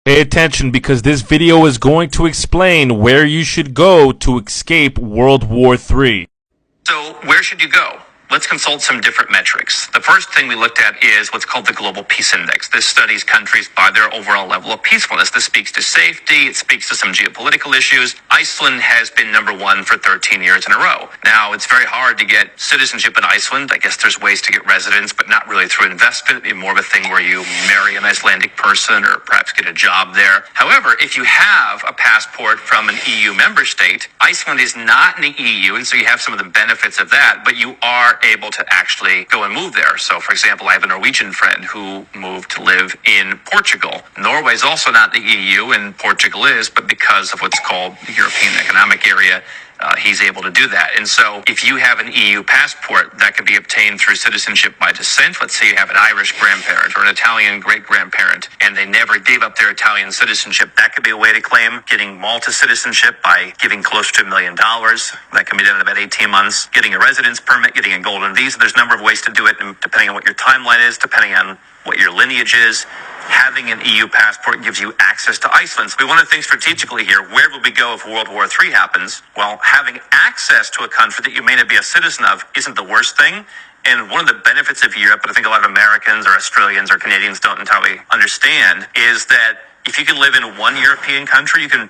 Pay attention because this video is going to explain where you should go to escape World War III. So where should you go? Let's consult some different metrics. The first thing we looked at is what's called the Global Peace Index. This studies countries by their overall level of peacefulness. This speaks to safety. It speaks to some geopolitical issues. Iceland has been #1 for 13 years in a row. Now, it's very hard to get citizenship in Iceland. I guess there's ways to get residence, but not really through investment. It'd be more of a thing where you marry an Icelandic person or perhaps get a job there. However, if you have a passport from an EU member state, Iceland is not in the EU, and so you have some of the benefits of that, but you are able to actually go and move there. So, for example, I have a Norwegian friend who moved to live in Portugal. Norway is also not the EU, and Portugal is, but because of what's called the European Economic Area, he's able to do that. And so if you have an EU passport that can be obtained through citizenship by descent, let's say you have an Irish grandparent or an Italian great-grandparent, and they never gave up their Italian citizenship, that could be a way to claim. Getting Malta citizenship by giving close to $1 million, that can be done in about 18 months. Getting a residence permit, getting a golden visa, there's a number of ways to do it, and depending on what your timeline is, depending on what your lineage is. Having an EU passport gives you access to Iceland. So we want to think strategically here. Where will we go if World War III happens? Well, having access to a country that you may not be a citizen of isn't the worst thing. And one of the benefits of Europe, but I think a lot of Americans or Australians or Canadians don't entirely understand, is that if you can live in one European country, you can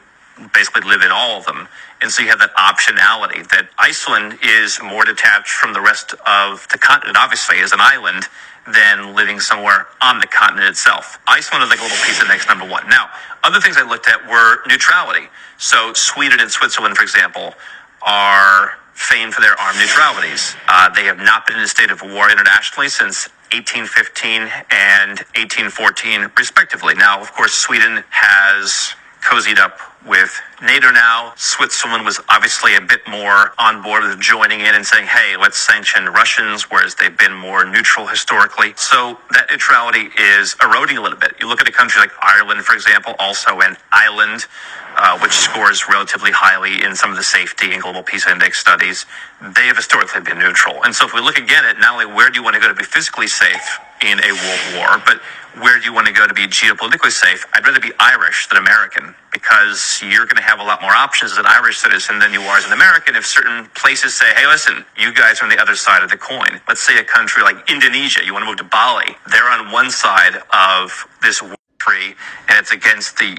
basically live in all of them. And so you have that optionality that Iceland is more detached from the rest of the continent, obviously, as an island, than living somewhere on the continent itself. Iceland is like a little piece of next #1. Now, other things I looked at were neutrality. So Sweden and Switzerland, for example, are famed for their armed neutralities. They have not been in a state of war internationally since 1815 and 1814, respectively. Now, of course, Sweden has cozied up with NATO now. Switzerland was obviously a bit more on board with joining in and saying, hey, let's sanction Russians, whereas they've been more neutral historically. So that neutrality is eroding a little bit. You look at a country like Ireland, for example, also an island, which scores relatively highly in some of the safety and global peace index studies. They have historically been neutral. And so if we look again at not only where do you want to go to be physically safe in a world war, but where do you want to go to be geopolitically safe? I'd rather be Irish than American, because you're going to have a lot more options as an Irish citizen than you are as an American if certain places say, hey, listen, you guys are on the other side of the coin. Let's say a country like Indonesia, you want to move to Bali. They're on one side of this war tree, and it's against the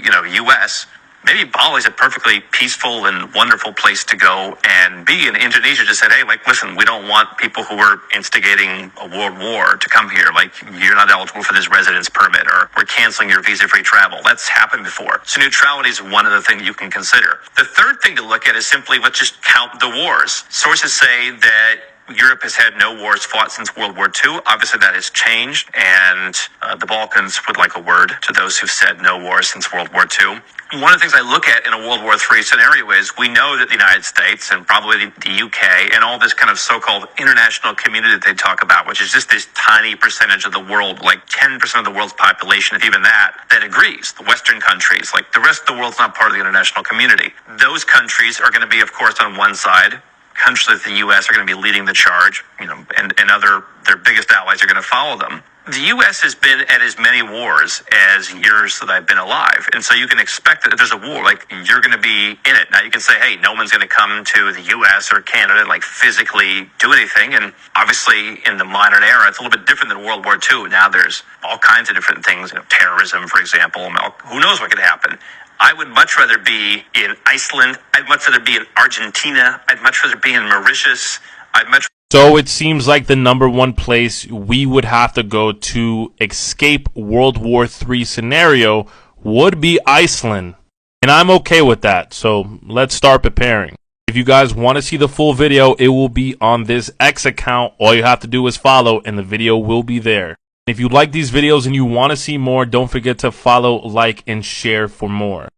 U.S., Maybe Bali is a perfectly peaceful and wonderful place to go and be. And Indonesia just said, hey, listen, we don't want people who are instigating a world war to come here. You're not eligible for this residence permit, or we're canceling your visa-free travel. That's happened before. So neutrality is one of the things you can consider. The third thing to look at is simply, let's just count the wars. Sources say that Europe has had no wars fought since World War II. Obviously, that has changed, and the Balkans would like a word to those who've said no wars since World War II. One of the things I look at in a World War III scenario is we know that the United States and probably the UK and all this kind of so-called international community that they talk about, which is just this tiny percentage of the world, like 10% of the world's population, if even that agrees. The Western countries, the rest of the world's not part of the international community. Those countries are going to be, of course, on one side. Countries like the U.S. are going to be leading the charge, and their biggest allies are going to follow them. The U.S. has been at as many wars as years that I've been alive. And so you can expect that if there's a war, you're going to be in it. Now you can say, hey, no one's going to come to the U.S. or Canada and physically do anything. And obviously in the modern era, it's a little bit different than World War II. Now there's all kinds of different things, terrorism, for example. Who knows what could happen? I would much rather be in Iceland. I'd much rather be in Argentina. I'd much rather be in Mauritius. So it seems like the #1 place we would have to go to escape World War III scenario would be Iceland. And I'm okay with that, so let's start preparing. If you guys want to see the full video, it will be on this X account. All you have to do is follow, and the video will be there. If you like these videos and you want to see more, don't forget to follow, like, and share for more.